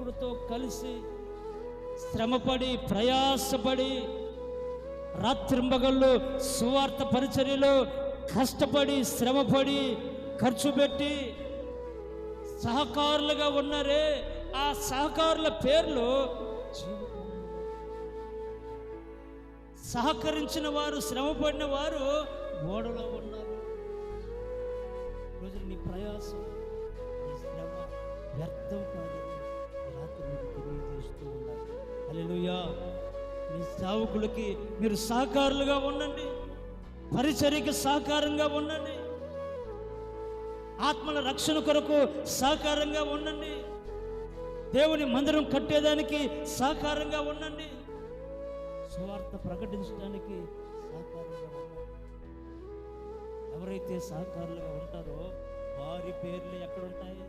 సేవకులతో కలిసి శ్రమపడి ప్రయాసపడి రాత్రింబగళ్ళు సువార్త పరిచర్యలో కష్టపడి శ్రమపడి ఖర్చు పెట్టి సహకారులుగా ఉన్నారే, ఆ సహకారుల పేర్లు సహకరించిన వారు, శ్రమపడిన వారు ఓడలో ఉన్నారు. రోజు నీ ప్రయాసం, నీ శ్రమ వ్యర్థం కాదని రాత్రి మీకు తెలియజేస్తూ ఉన్నారు. హల్లెలూయా. మీ సేవకులకి మీరు సహకారులుగా ఉండండి, పరిచర్యకి సహకారంగా ఉండండి, ఆత్మల రక్షణ కొరకు సహకారంగా ఉండండి, దేవుని మందిరం కట్టేదానికి సహకారంగా ఉండండి, సువార్త ప్రకటించడానికి సహకారంగా ఉండండి. ఎవరైతే సహకారులుగా ఉంటారో వారి పేర్లు ఎక్కడుంటాయి?